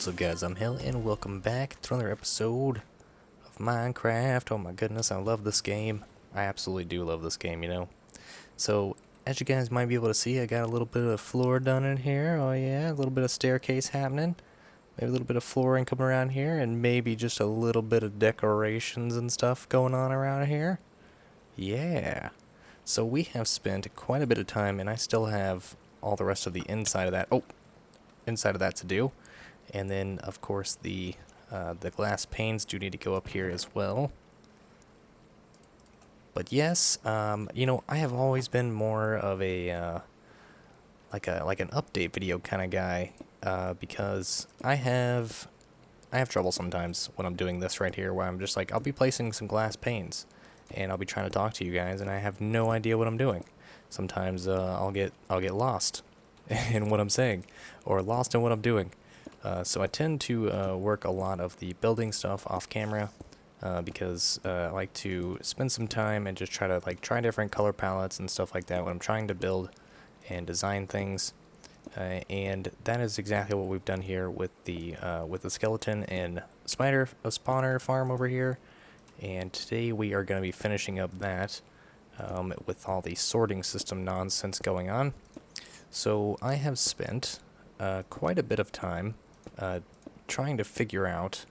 What's up, guys? I'm Hill, and welcome back to another episode of Minecraft. Oh my goodness, I love this game. I absolutely do love this game, you know. So, as you guys might be able to see, I got a little bit of floor done in here. Oh yeah, a little bit of staircase happening. Maybe a little bit of flooring coming around here, and maybe just a little bit of decorations and stuff going on around here. Yeah. So we have spent quite a bit of time, and I still have all the rest of the inside of that. Oh, inside of that to do. And then, of course, the glass panes do need to go up here as well. But yes, you know, I have always been more of a like an update video kind of guy, because I have trouble sometimes when I'm doing this right here, where I'm just like, I'll be placing some glass panes, and I'll be trying to talk to you guys, and I have no idea what I'm doing. Sometimes I'll get lost in what I'm saying, or lost in what I'm doing. So I tend to work a lot of the building stuff off camera, because I like to spend some time and just try to try different color palettes and stuff like that when I'm trying to build and design things. And that is exactly what we've done here with the skeleton and spider spawner farm over here. And today we are going to be finishing up that with all the sorting system nonsense going on. So I have spent quite a bit of time trying to figure out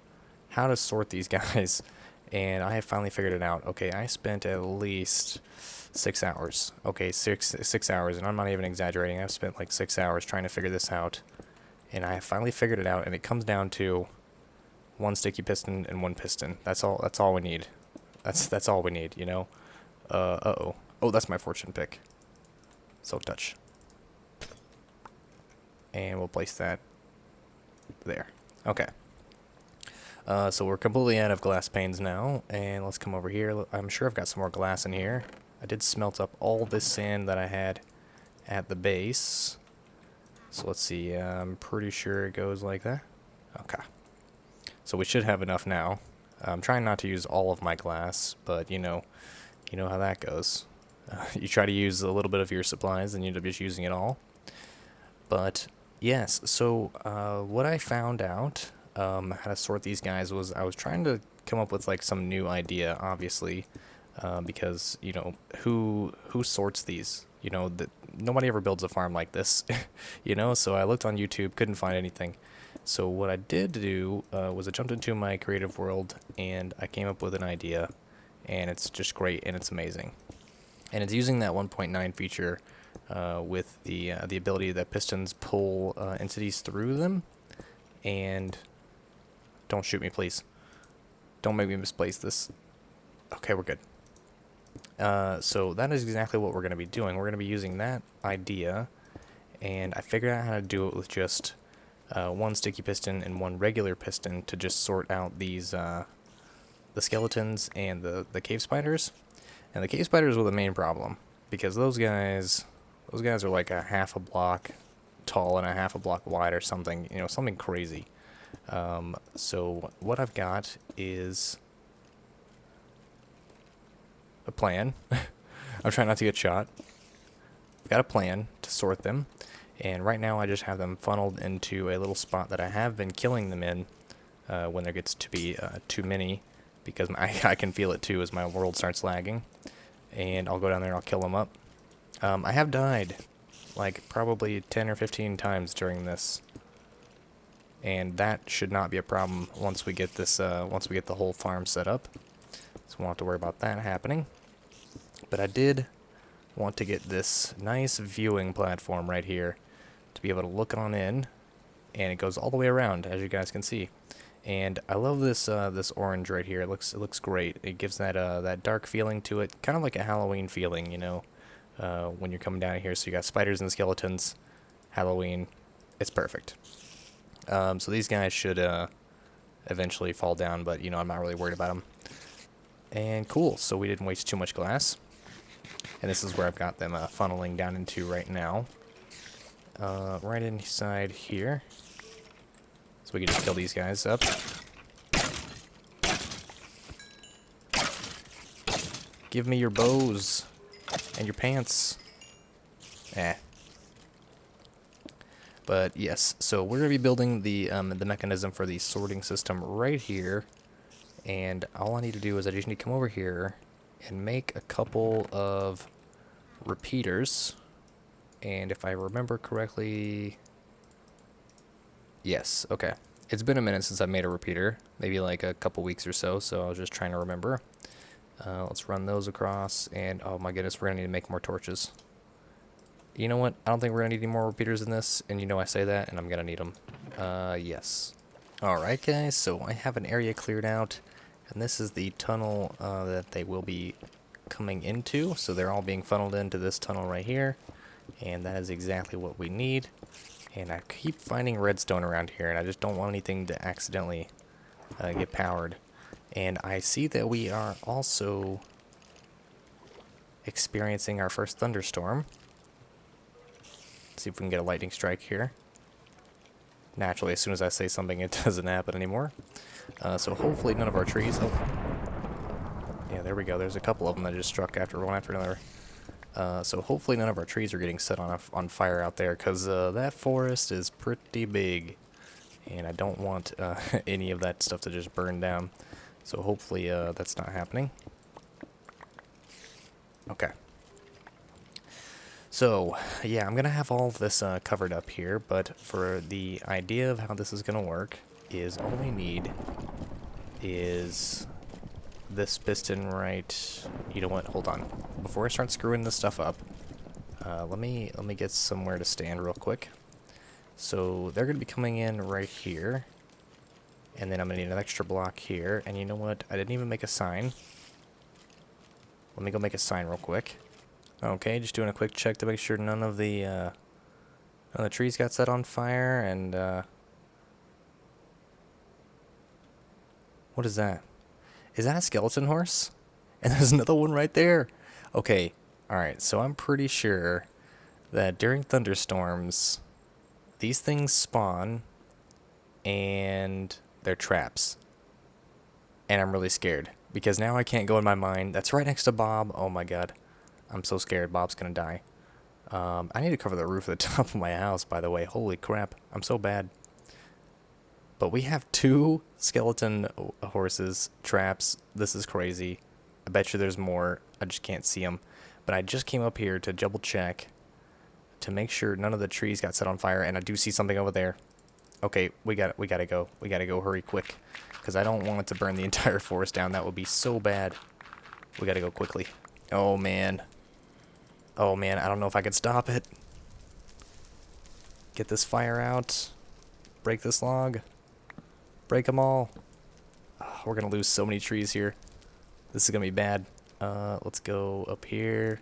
how to sort these guys, and I have finally figured it out. Okay, I spent at least 6 hours. Okay, six hours, and I'm not even exaggerating. I've spent like 6 hours trying to figure this out, and I have finally figured it out. And it comes down to one sticky piston and one piston. That's all. That's all we need. That's all we need. You know. Uh-oh. Oh, that's my fortune pick. Silk touch. And we'll place that there. Okay. So we're completely out of glass panes now, and let's come over here. I'm sure I've got some more glass in here. I did smelt up all this sand that I had at the base. So let's see. I'm pretty sure it goes like that. Okay. So we should have enough now. I'm trying not to use all of my glass, but you know how that goes. You try to use a little bit of your supplies, and you end up just using it all. But yes, so what I found out how to sort these guys was I was trying to come up with like some new idea, obviously, because you know who sorts these. You know that nobody ever builds a farm like this, you know. So I looked on YouTube, couldn't find anything. So what I did do was I jumped into my creative world and I came up with an idea, and it's just great and it's amazing, and it's using that 1.9 feature. With the ability that pistons pull entities through them. And don't shoot me, please. Don't make me misplace this. Okay, we're good. So that is exactly what we're going to be doing. We're going to be using that idea, and I figured out how to do it with just one sticky piston and one regular piston to just sort out these the skeletons and the cave spiders. And the cave spiders were the main problem, because those guys are like a half a block tall and a half a block wide or something, you know, something crazy. So what I've got is a plan. I'm trying not to get shot. I've got a plan to sort them, and right now I just have them funneled into a little spot that I have been killing them in when there gets to be too many, because I can feel it too as my world starts lagging. And I'll go down there and I'll kill them up. I have died like probably 10 or 15 times during this, and that should not be a problem once we get this once we get the whole farm set up. So we won't have to worry about that happening. But I did want to get this nice viewing platform right here to be able to look on in, and it goes all the way around, as you guys can see. And I love this this orange right here. It looks great. It gives that that dark feeling to it, kind of like a Halloween feeling, you know. When you're coming down here, so you got spiders and skeletons, Halloween, it's perfect. So these guys should eventually fall down, but you know, I'm not really worried about them. And cool, so we didn't waste too much glass, and this is where I've got them funneling down into right now, right inside here, so we can just kill these guys up. Give me your bows and your pants. But yes, so we're going to be building the mechanism for the sorting system right here. And all I need to do is I just need to come over here and make a couple of repeaters. And if I remember correctly, yes, okay. It's been a minute since I made a repeater, maybe like a couple weeks or so, so I was just trying to remember. Let's run those across, and oh my goodness, we're going to need to make more torches. You know what? I don't think we're going to need any more repeaters in this, and you know I say that, and I'm going to need them. Yes. Alright guys, so I have an area cleared out, and this is the tunnel that they will be coming into, so they're all being funneled into this tunnel right here, and that is exactly what we need. And I keep finding redstone around here, and I just don't want anything to accidentally get powered. And I see that we are also experiencing our first thunderstorm. Let's see if we can get a lightning strike here. Naturally, as soon as I say something, it doesn't happen anymore. So hopefully none of our trees... Oh. Yeah, there we go. There's a couple of them that just struck one after another. So hopefully none of our trees are getting set on fire out there, because that forest is pretty big. And I don't want any of that stuff to just burn down. So hopefully that's not happening. Okay. So, yeah, I'm going to have all of this covered up here, but for the idea of how this is going to work is all we need is this piston right... You know what? Hold on. Before I start screwing this stuff up, let me get somewhere to stand real quick. So they're going to be coming in right here. And then I'm going to need an extra block here. And you know what? I didn't even make a sign. Let me go make a sign real quick. Okay, just doing a quick check to make sure none of the trees got set on fire. And what is that? Is that a skeleton horse? And there's another one right there. Okay, alright, so I'm pretty sure that during thunderstorms, these things spawn and they're traps. And I'm really scared because now I can't go in my mind. That's right next to Bob. Oh my god. I'm so scared Bob's gonna die. I need to cover the roof at the top of my house, by the way. Holy crap. I'm so bad. But we have 2 skeleton horses, traps. This is crazy. I bet you there's more. I just can't see them. But I just came up here to double check to make sure none of the trees got set on fire, and I do see something over there. Okay, we gotta go. We gotta go, hurry quick, because I don't want it to burn the entire forest down. That would be so bad. We gotta go quickly. Oh man. Oh man, I don't know if I could stop it. Get this fire out. Break this log. Break them all. Oh, we're gonna lose so many trees here. This is gonna be bad. Let's go up here.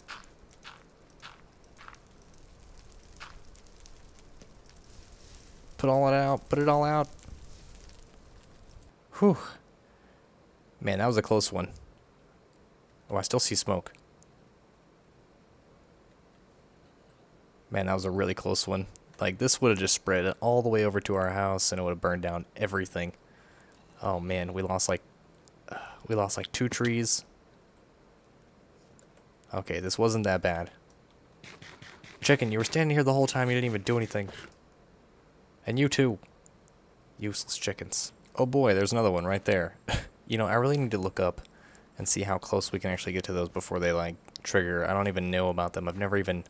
Put all it out. Put it all out. Whew. Man, that was a close one. Oh, I still see smoke. Man, that was a really close one. Like, this would have just spread all the way over to our house, and it would have burned down everything. Oh man, we lost like 2 trees. Okay, this wasn't that bad. Chicken, you were standing here the whole time. You didn't even do anything. And you too. Useless chickens. Oh boy, there's another one right there. You know, I really need to look up and see how close we can actually get to those before they like trigger. I don't even know about them. I've never even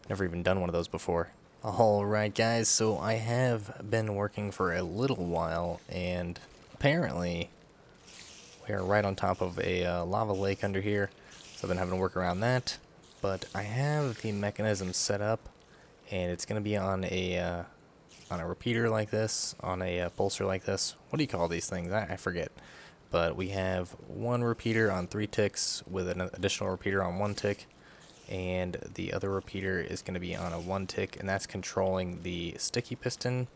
done one of those before. Alright guys, so I have been working for a little while, and apparently we are right on top of a lava lake under here, so I've been having to work around that. But I have the mechanism set up, and it's going to be on a repeater like this, on a pulsar like this. What do you call these things? I forget. But we have 1 repeater on 3 ticks with an additional repeater on 1 tick. And the other repeater is going to be on a 1 tick, and that's controlling the sticky piston.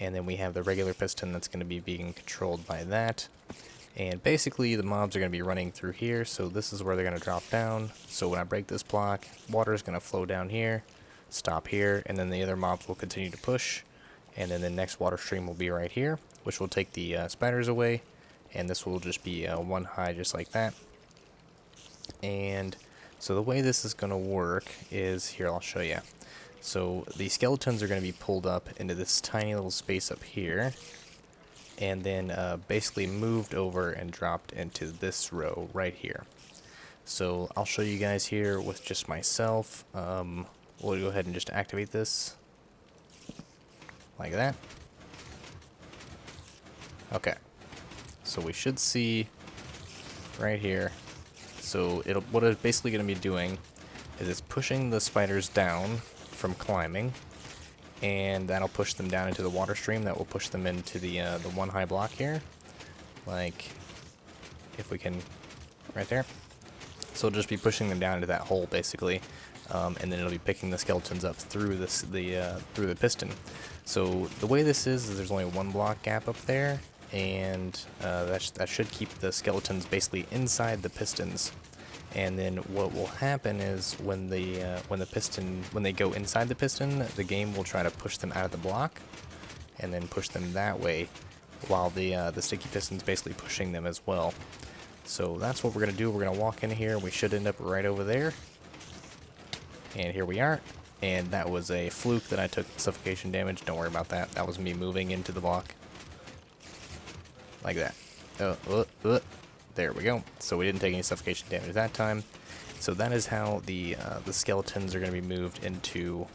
And then we have the regular piston that's going to be being controlled by that. And basically the mobs are going to be running through here, so this is where they're going to drop down. So when I break this block, water is going to flow down here, stop here, and then the other mobs will continue to push. And then the next water stream will be right here, which will take the spiders away. And this will just be 1 high, just like that. And so the way this is going to work is, here, I'll show you. So the skeletons are going to be pulled up into this tiny little space up here, and then basically moved over and dropped into this row right here. So I'll show you guys here with just myself. We'll go ahead and just activate this like that. Okay, so we should see right here. So what it's basically going to be doing is it's pushing the spiders down from climbing, and that'll push them down into the water stream. That will push them into the one high block here, like if we can, right there. So it'll just be pushing them down into that hole basically, and then it'll be picking the skeletons up through through the piston. So the way this is there's only one block gap up there, and that should keep the skeletons basically inside the pistons. And then what will happen is when they go inside the piston, the game will try to push them out of the block, and then push them that way, while the sticky piston's basically pushing them as well. So that's what we're gonna do. We're gonna walk in here. We should end up right over there. And here we are. And that was a fluke that I took suffocation damage. Don't worry about that. That was me moving into the block. Like that. There we go. So we didn't take any suffocation damage that time. So that is how the skeletons are going to be moved into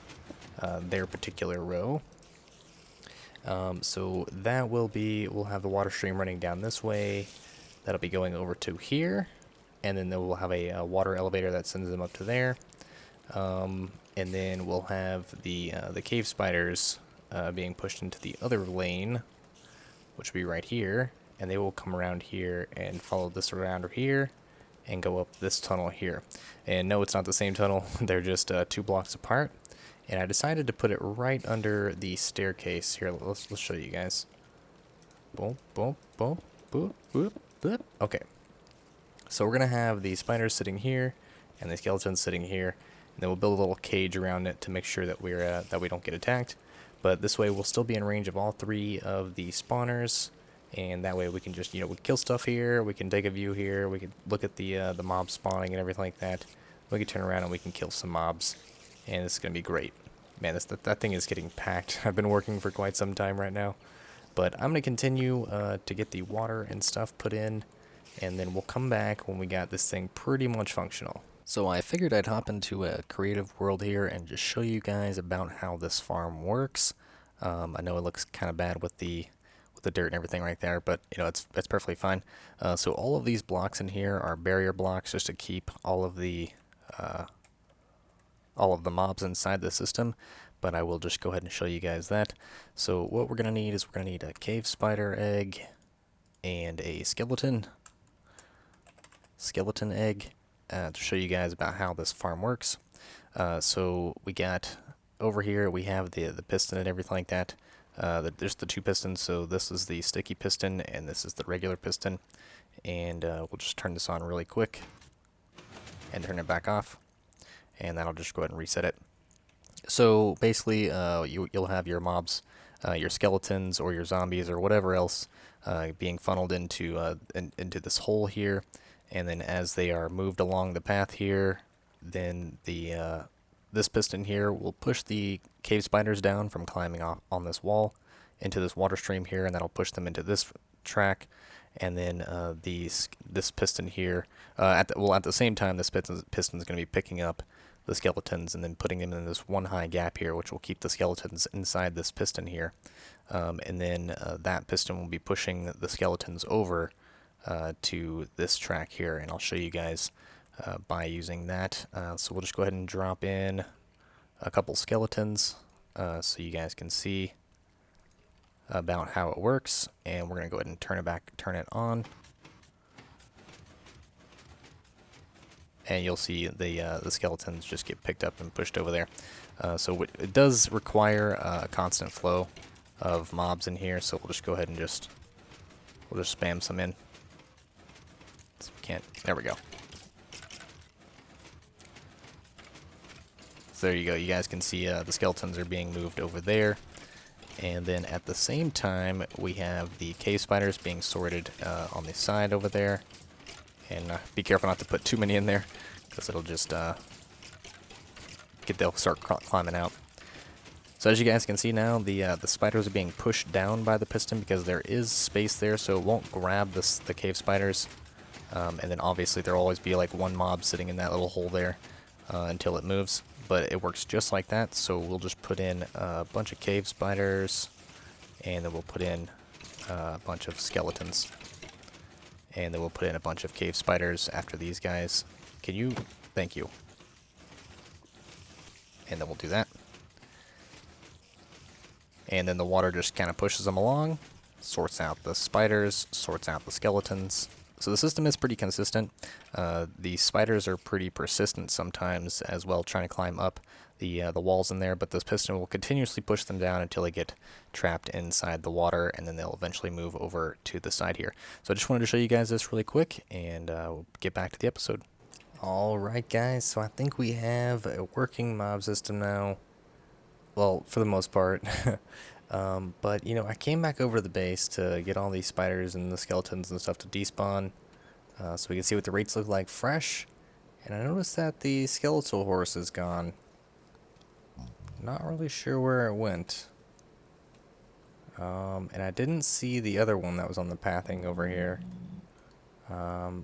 their particular row. So that we'll have the water stream running down this way. That'll be going over to here, and then we'll have a water elevator that sends them up to there. And then we'll have the cave spiders being pushed into the other lane, which will be right here, and they will come around here and follow this around here and go up this tunnel here. And no, it's not the same tunnel. They're just 2 blocks apart. And I decided to put it right under the staircase here. Let's show you guys. Boom, boom, boom, boop, boop, boop. Okay. So we're gonna have the spiders sitting here and the skeletons sitting here, and then we'll build a little cage around it to make sure that we don't get attacked. But this way we'll still be in range of all 3 of the spawners, and that way we can just, we can kill stuff here, we can take a view here, we can look at the mob spawning and everything like that. We can turn around and we can kill some mobs, and this is gonna be great. Man, that thing is getting packed. I've been working for quite some time right now, but I'm gonna continue to get the water and stuff put in, and then we'll come back when we got this thing pretty much functional. So I figured I'd hop into a creative world here and just show you guys about how this farm works. I know it looks kind of bad with the dirt and everything right there, but it's perfectly fine. So all of these blocks in here are barrier blocks, just to keep all of the mobs inside the system. But I will just go ahead and show you guys that. So what we're gonna need is a cave spider egg and a skeleton egg to show you guys about how this farm works. So we got over here, we have the piston and everything like that. There's the 2 pistons, so this is the sticky piston and this is the regular piston. And we'll just turn this on really quick and turn it back off, and that'll just go ahead and reset it. So basically you'll have your mobs, your skeletons or your zombies or whatever else being funneled into this hole here, and then as they are moved along the path here, then this piston here will push the cave spiders down from climbing off on this wall into this water stream here, and that'll push them into this track. And then this piston here, at the same time, this piston is going to be picking up the skeletons and then putting them in this one high gap here, which will keep the skeletons inside this piston here. And then that piston will be pushing the skeletons over to this track here, and I'll show you guys by using that. So we'll just go ahead and drop in a couple skeletons so you guys can see about how it works, and we're going to go ahead and turn it on, and you'll see the skeletons just get picked up and pushed over there. So it does require a constant flow of mobs in here, so we'll just go ahead and we'll just spam some in. So we can't, there we go. So there you go, you guys can see the skeletons are being moved over there. And then at the same time, we have the cave spiders being sorted on the side over there. And be careful not to put too many in there, because it'll just they'll start climbing out. So as you guys can see now, the spiders are being pushed down by the piston because there is space there, so it won't grab the cave spiders. And then obviously there'll always be like one mob sitting in that little hole there until it moves. But it works just like that, so we'll just put in a bunch of cave spiders, and then we'll put in a bunch of skeletons. And then we'll put in a bunch of cave spiders after these guys. Can you? Thank you. And then we'll do that. And then the water just kind of pushes them along, sorts out the spiders, sorts out the skeletons. So the system is pretty consistent. The spiders are pretty persistent sometimes as well, trying to climb up the walls in there, but this piston will continuously push them down until they get trapped inside the water, and then they'll eventually move over to the side here. So I just wanted to show you guys this really quick, and we'll get back to the episode. Alright guys, so I think we have a working mob system now. Well, for the most part. But, you know, I came back over to the base to get all these spiders and the skeletons and stuff to despawn, so we can see what the rates look like fresh. And I noticed that the skeletal horse is gone. Not really sure where it went. And I didn't see the other one that was on the pathing over here. I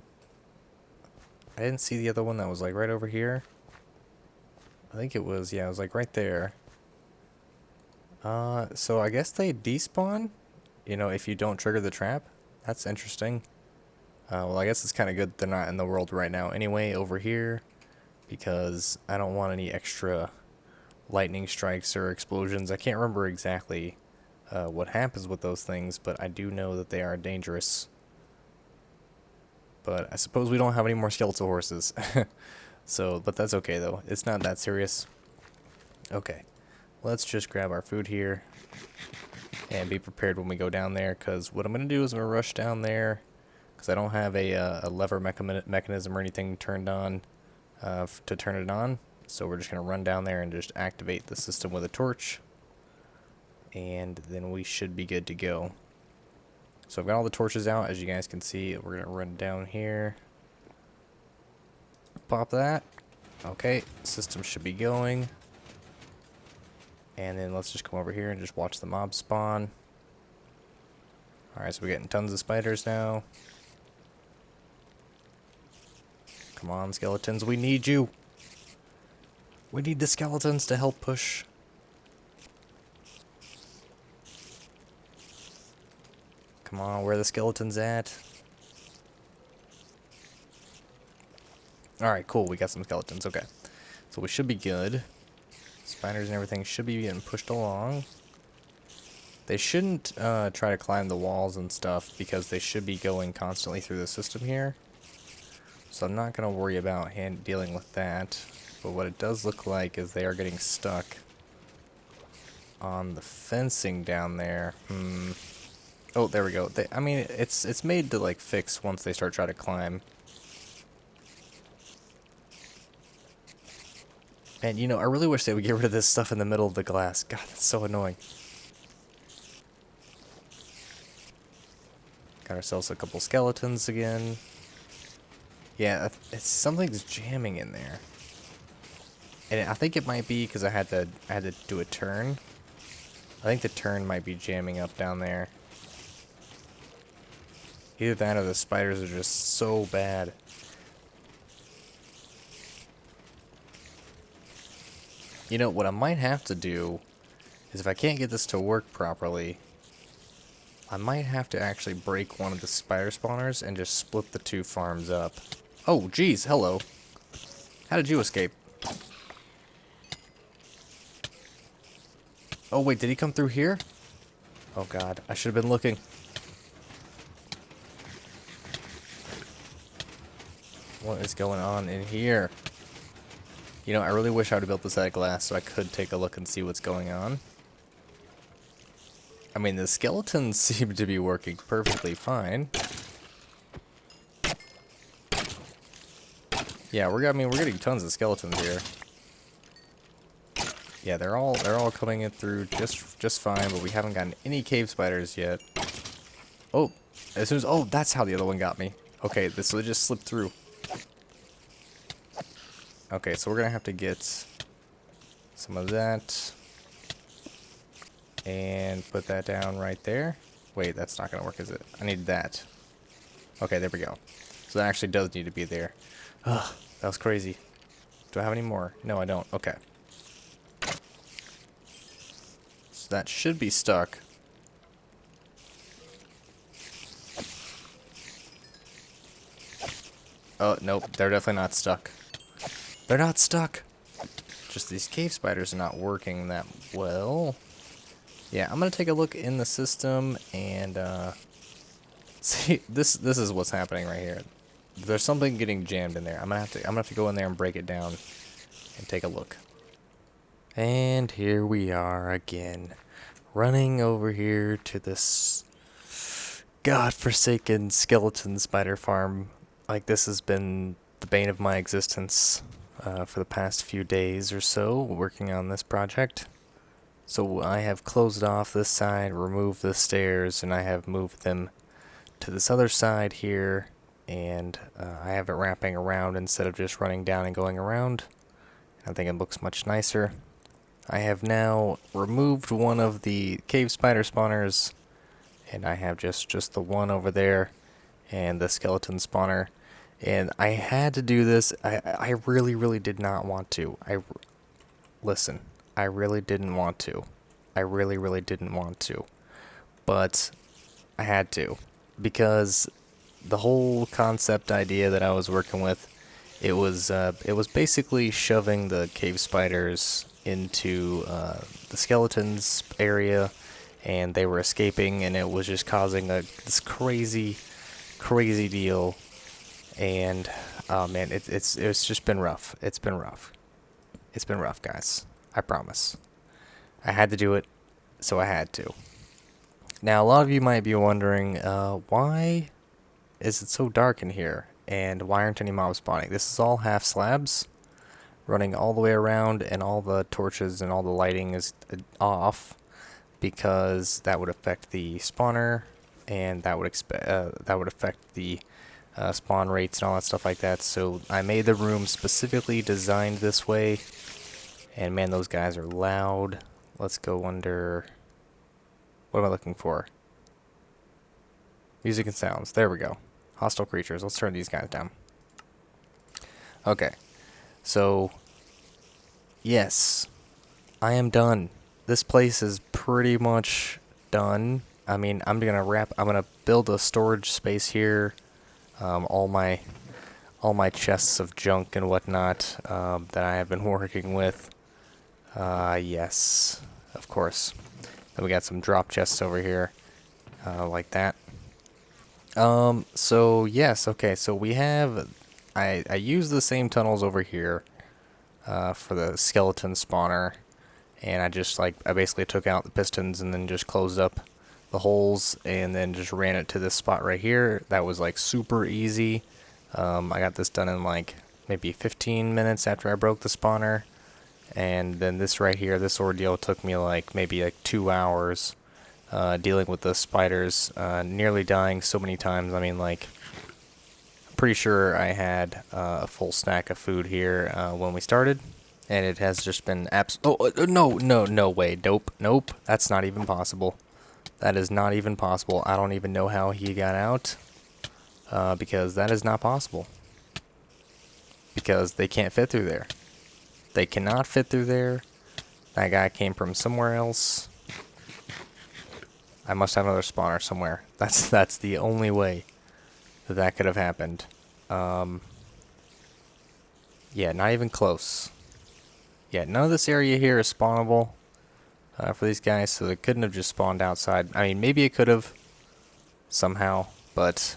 didn't see the other one that was like right over here. I think it was, yeah, it was like right there. So I guess they despawn, you know, if you don't trigger the trap. That's interesting. Well, I guess it's kind of good they're not in the world right now anyway over here, because I don't want any extra lightning strikes or explosions. I can't remember exactly what happens with those things, but I do know that they are dangerous. But I suppose we don't have any more skeletal horses. So, but that's okay though. It's not that serious. Okay. Let's just grab our food here and be prepared when we go down there, because what I'm going to do is I'm going to rush down there because I don't have a lever mechanism or anything turned on to turn it on. So we're just going to run down there and just activate the system with a torch, and then we should be good to go. So I've got all the torches out, as you guys can see. We're going to run down here. Pop that. Okay, system should be going. And then let's just come over here and just watch the mob spawn. Alright, so we're getting tons of spiders now. Come on, skeletons, we need you. We need the skeletons to help push. Come on, where are the skeletons at? Alright, cool, we got some skeletons, okay. So we should be good. Spiders and everything should be getting pushed along. They shouldn't try to climb the walls and stuff, because they should be going constantly through the system here. So I'm not going to worry about dealing with that. But what it does look like is they are getting stuck on the fencing down there. Oh, there we go. I mean, it's made to like fix once they start trying to climb. And, you know, I really wish they would get rid of this stuff in the middle of the glass. God, that's so annoying. Got ourselves a couple skeletons again. Yeah, something's jamming in there. And I think it might be because I had to do a turn. I think the turn might be jamming up down there. Either that or the spiders are just so bad. You know, what I might have to do is, if I can't get this to work properly, I might have to actually break one of the spider spawners and just split the two farms up. Oh, geez, hello. How did you escape? Oh, wait, did he come through here? Oh, God, I should have been looking. What is going on in here? You know, I really wish I would have built this out of glass so I could take a look and see what's going on. I mean, the skeletons seem to be working perfectly fine. Yeah, we're getting tons of skeletons here. Yeah, they're all coming in through just fine, but we haven't gotten any cave spiders yet. Oh, oh, that's how the other one got me. Okay, so it just slipped through. Okay, so we're gonna have to get some of that. and put that down right there. Wait, that's not gonna work, is it? I need that. Okay, there we go. So that actually does need to be there. Ugh, that was crazy. Do I have any more? No, I don't. Okay. So that should be stuck. Oh, nope, they're definitely not stuck. They're not stuck. Just these cave spiders are not working that well. Yeah, I'm gonna take a look in the system and see. This is what's happening right here. There's something getting jammed in there. I'm gonna have to go in there and break it down and take a look. And here we are again, running over here to this godforsaken skeleton spider farm. Like, this has been the bane of my existence for the past few days or so, working on this project. So I have closed off this side, removed the stairs, and I have moved them to this other side here, and I have it wrapping around instead of just running down and going around. I think it looks much nicer. I have now removed one of the cave spider spawners, and I have just the one over there and the skeleton spawner. And I had to do this. I really did not want to. Listen, I really didn't want to. I really didn't want to. But I had to, because the whole concept idea that I was working with, it was basically shoving the cave spiders into the skeletons area, and they were escaping, and it was just causing this crazy deal. And oh man, it's just been rough. It's been rough. It's been rough, guys. I promise. I had to do it, so I had to. Now, a lot of you might be wondering, why is it so dark in here? And why aren't any mobs spawning? This is all half slabs, running all the way around, and all the torches and all the lighting is off, because that would affect the spawner, and that would affect the spawn rates and all that stuff like that. So I made the room specifically designed this way. And man, those guys are loud. Let's go under... What am I looking for? Music and sounds. There we go. Hostile creatures. Let's turn these guys down. Okay. So, yes. I am done. This place is pretty much done. I mean, I'm gonna build a storage space here. All my chests of junk and whatnot that I have been working with. Yes, of course. Then we got some drop chests over here, like that. So yes, okay. So we have, I use the same tunnels over here for the skeleton spawner, and I basically took out the pistons and then just closed up the holes and then just ran it to this spot right here. That was like super easy. I got this done in like maybe 15 minutes after I broke the spawner. And then this right here, this ordeal took me like maybe like 2 hours dealing with the spiders, nearly dying so many times. I mean, like, I'm pretty sure I had a full stack of food here when we started, and it has just been no way, nope, that's not even possible. That is not even possible. I don't even know how he got out, because that is not possible. Because they can't fit through there. They cannot fit through there. That guy came from somewhere else. I must have another spawner somewhere. That's the only way that could have happened. Yeah, not even close. Yeah, none of this area here is spawnable for these guys, so they couldn't have just spawned outside. I mean, maybe it could have somehow, but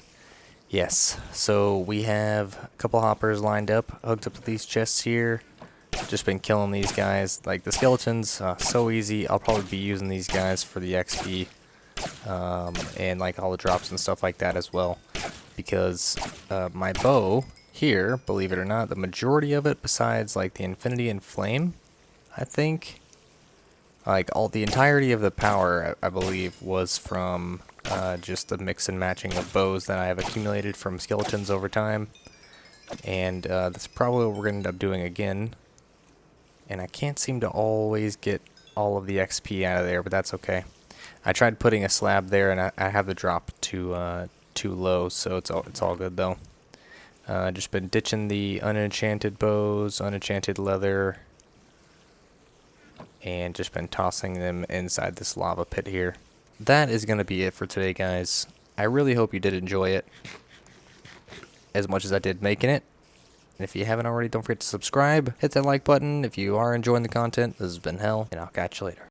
yes. So we have a couple hoppers lined up, hooked up to these chests here. Just been killing these guys, like the skeletons, so easy. I'll probably be using these guys for the XP, and like all the drops and stuff like that as well, because my bow here, believe it or not, the majority of it, besides like the infinity and flame, I think, like the entirety of the power, I believe, was from just the mix and matching of bows that I have accumulated from skeletons over time, and that's probably what we're gonna end up doing again. And I can't seem to always get all of the XP out of there, but that's okay. I tried putting a slab there, and I have the drop too low, so it's all good though. Just been ditching the unenchanted bows, unenchanted leather, and just been tossing them inside this lava pit here. That is going to be it for today, guys. I really hope you did enjoy it as much as I did making it. And if you haven't already, don't forget to subscribe, hit that like button if you are enjoying the content. This has been Hell, and I'll catch you later.